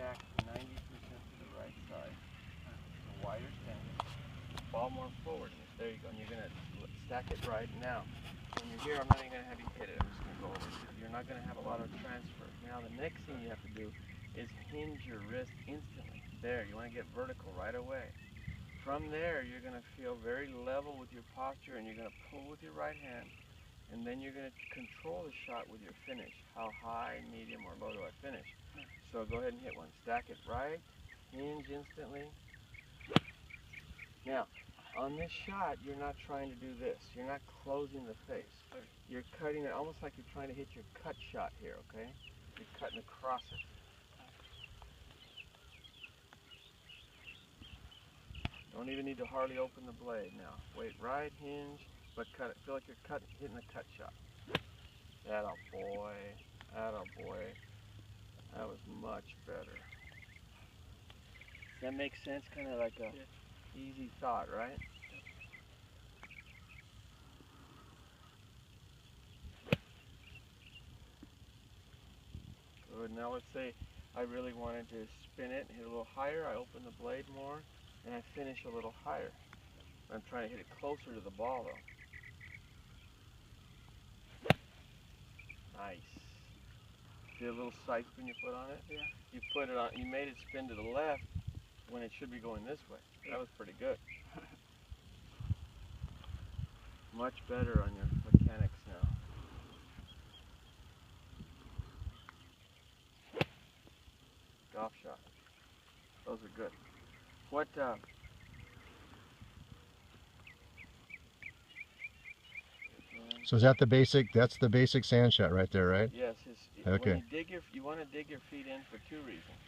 stack 90% to the right side. The wider standing. Fall more forward. There you go. And you're going to stack it right now. When you're here, I'm not even going to have you hit it. I'm just going to go over it. You're not going to have a lot of transfer. Now the next thing you have to do is hinge your wrist instantly. There, you want to get vertical right away. From there, you're going to feel very level with your posture, and you're going to pull with your right hand, and then you're going to control the shot with your finish. How high, medium, or low do I finish? So go ahead and hit one. Stack it right, hinge instantly. Now, on this shot, you're not trying to do this. You're not closing the face. You're cutting it almost like you're trying to hit your cut shot here, okay? You're cutting across it. Don't even need to hardly open the blade now. Wait, right, hinge, but cut it. Feel like you're hitting a cut shot. Atta boy. Atta boy. That was much better. Does that make sense? Kind of like a easy thought, right? Good. Now let's say I really wanted to spin it and hit a little higher. I open the blade more and I finish a little higher. I'm trying to hit it closer to the ball though. Nice. See a little sight spin you put on it? Yeah. You put it on. You made it spin to the left when it should be going this way. That was pretty good. Much better on your mechanics now. Golf shot. Those are good. What? So is that the basic? That's the basic sand shot right there, right? Yes. Okay. When you want to dig your feet in for two reasons.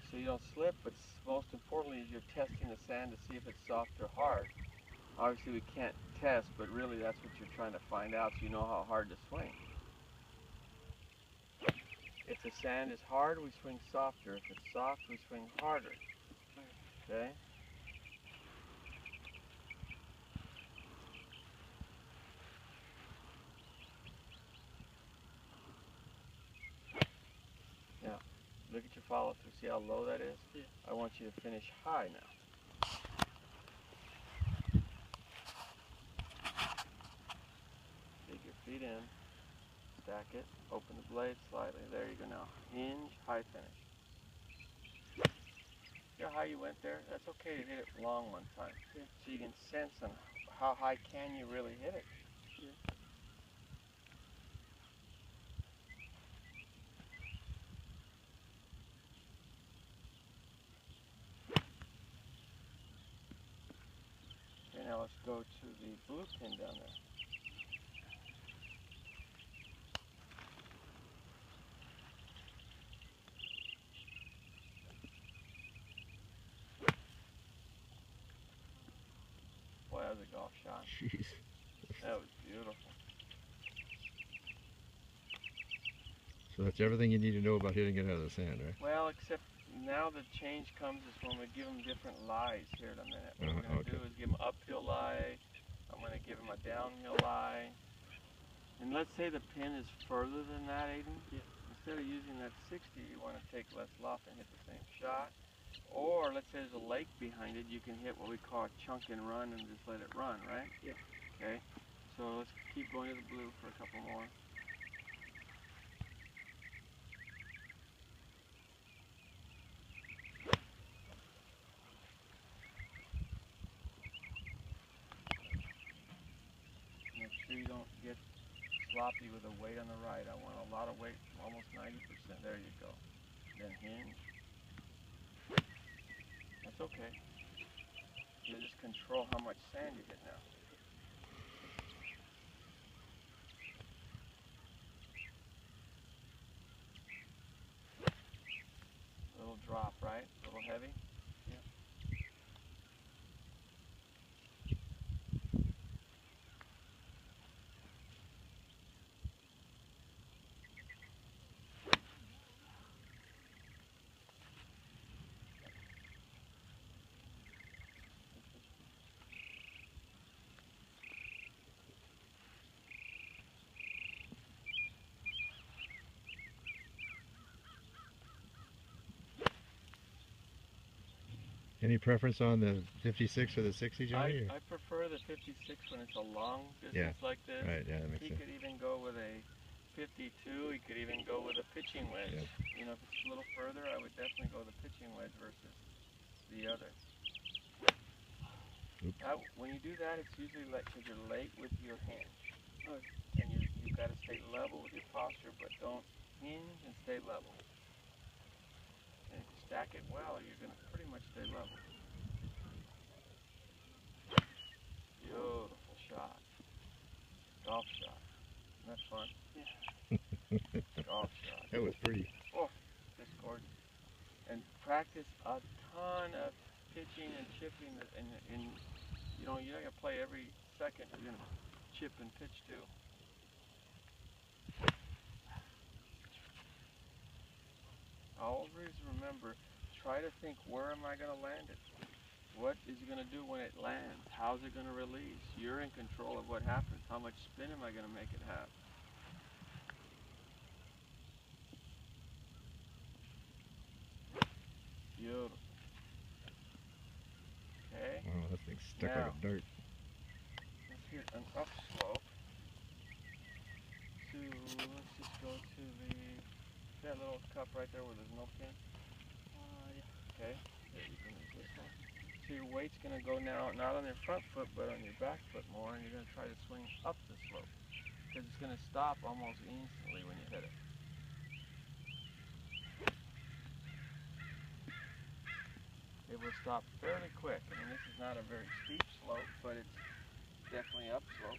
So you don't slip, but most importantly is you're testing the sand to see if it's soft or hard. Obviously we can't test, but really that's what you're trying to find out so you know how hard to swing. If the sand is hard, we swing softer. If it's soft, we swing harder. Okay? Now, look at your follow through. See how low that is? Yeah. I want you to finish high now. Dig your feet in, stack it, open the blade slightly. There you go now. Hinge, high finish. See how high you went there? That's okay to hit it long one time. Yeah. So you can sense on how high can you really hit it. Yeah. Okay, now let's go to the blue pin down there. Boy, that was a golf shot. Jeez. That was beautiful. So that's everything you need to know about hitting it out of the sand, right? Well, except now the change comes is when we give them different lies here in a minute. What we're going to do is give them uphill lie. I'm going to give them a downhill lie. And let's say the pin is further than that, Aidan. Yeah. Instead of using that 60, you want to take less loft and hit the same shot. Or let's say there's a lake behind it, you can hit what we call a chunk and run and just let it run, right? Yeah. Okay. So let's keep going to the blue for a couple more. Make sure you don't get sloppy with the weight on the right. I want a lot of weight, almost 90%. There you go. Then hinge. That's okay. You just control how much sand you get now. A little drop, right? A little heavy. Yeah. Any preference on the 56 or the 60, Johnny? I prefer the 56 when it's a long distance like this. Right, yeah, that makes He sense. could even go with a 52. He could even go with a pitching wedge. Yeah. You know, if it's a little further, I would definitely go with a pitching wedge versus the other. When you do that, it's usually like because you're late with your hinge. And you've got to stay level with your posture, but don't hinge and stay level. And if you stack it well, you're going to pretty much stay level. Beautiful shot. Golf shot. Isn't that fun? Yeah. Golf shot. That was pretty. Oh, just gorgeous. And practice a ton of pitching and chipping, and you know, you're not going to play every second. You're going to chip and pitch too. Always remember, try to think, where am I going to land it? What is it going to do when it lands? How's it going to release? You're in control of what happens. How much spin am I going to make it have? Beautiful. Okay. Wow, that thing's stuck now, like a dart. Let's hit an upslope. Let's just go to that little cup right there where there's no pin. Yeah. Okay. There, you can use this one. So your weight's going to go now not on your front foot but on your back foot more, and you're going to try to swing up the slope because it's going to stop almost instantly when you hit it. It will stop fairly quick. I mean, this is not a very steep slope, but it's definitely upslope.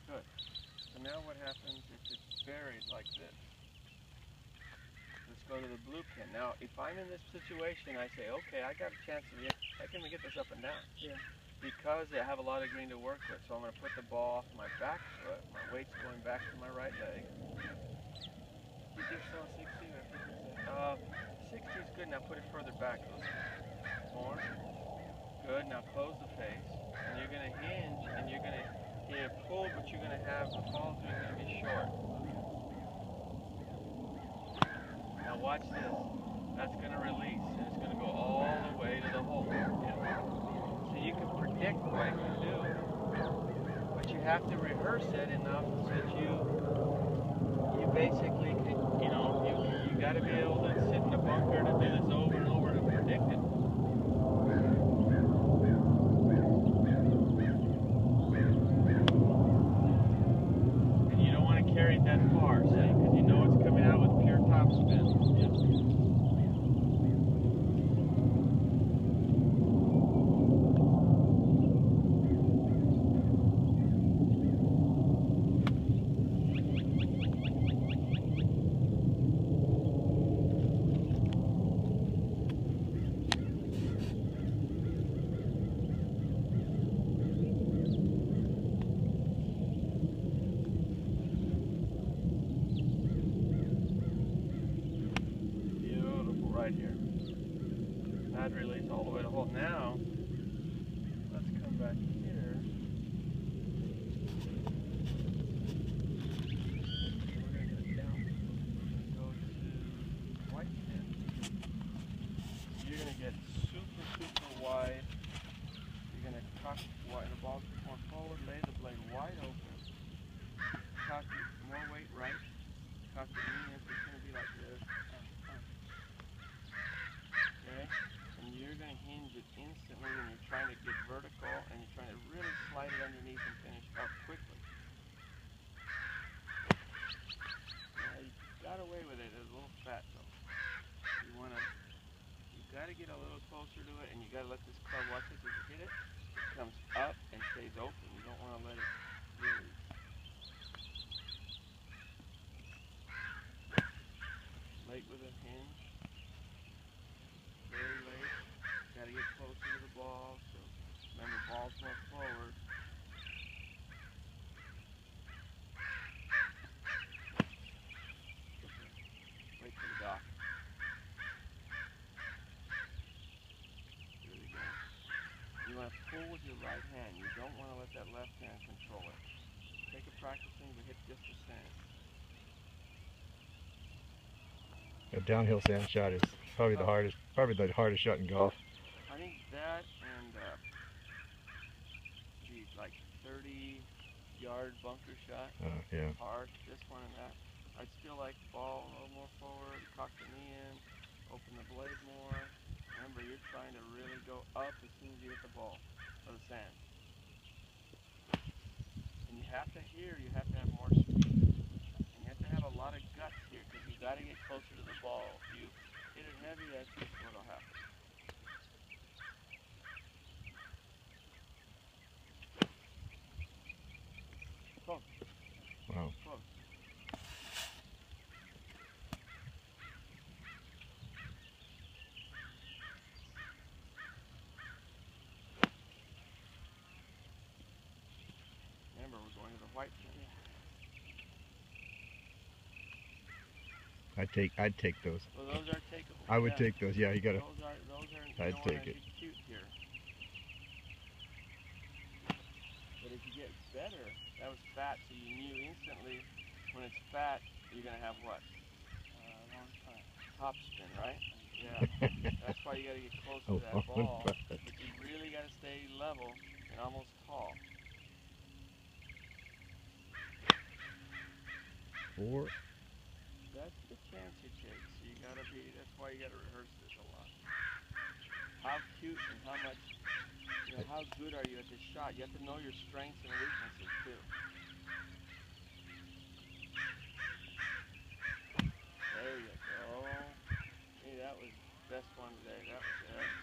Good. So now what happens if it's buried like this? Let's go to the blue pin. Now, if I'm in this situation, I say, okay, I got a chance to I can get this up and down. Yeah. Because I have a lot of green to work with, so I'm going to put the ball off my back foot. My weight's going back to my right leg. You think so, 60 or 50? 60 is good. Now put it further back. More. Good. Now close the face. And you're going to hinge, and you're going to pull, but you're going to have the follow through is going to be short. Now watch this. That's going to release, and it's going to go all the way to the hole. Yeah. So you can predict what it can do, but you have to rehearse it enough so that you basically can, you got to be able to sit in a bunker to do this over and over to predict it. And you don't want to carry it that far, see, because you know it's coming out with pure topspin. Right here. I'd release all the way to hole. Now, let's come back here. We're going to go down. We're going to go to white pin. You're going to get super, super wide. You're going to cock the ball more forward, lay the blade wide open. Cock more weight right. Cock the knee in, so it's going to be like this. Okay? And you're going to hinge it instantly when you're trying to get vertical and you're trying to really slide it underneath and finish up quickly. Now you got away with it. It's a little fat though. You got to get a little closer to it, and you got to let this club, watch this, as you hit it, it comes up and stays open. You don't want to let it release. Late with a hinge. Very late. Got to get closer to the ball. So remember, ball's more forward. Wait for the dock. There we go. You want to pull with your right hand. You don't want to let that left hand control it. Take a practicing, but hit just the sand. A downhill sand shot is probably the hardest shot in golf. I think that and the like 30-yard bunker shot, Yeah. hard. This one and that. I'd still like the ball a little more forward, cock the knee in, open the blade more. Remember, you're trying to really go up as soon as you hit the ball or the sand. And you have to have more speed. And you have to have a lot of guts here because you got to get closer to the ball. If you hit it heavy, that's just what'll happen. Close. Wow. Close. Remember, we're going to the white sand. I'd take those. Well, those are takeable. I would take those. Yeah, you gotta. Those are. I'd take it. Be cute here. But if you get better, that was fat, so you knew instantly when it's fat, you're gonna have what? Long time. Top spin, right? Yeah. That's why you gotta get close to that ball. But you really gotta stay level and almost tall. 4. That's the chance you take. So you gotta be. That's why you gotta rehearse this a lot. How cute and how much. How good are you at this shot? You have to know your strengths and weaknesses too. There you go. Hey, that was the best one today. That was it.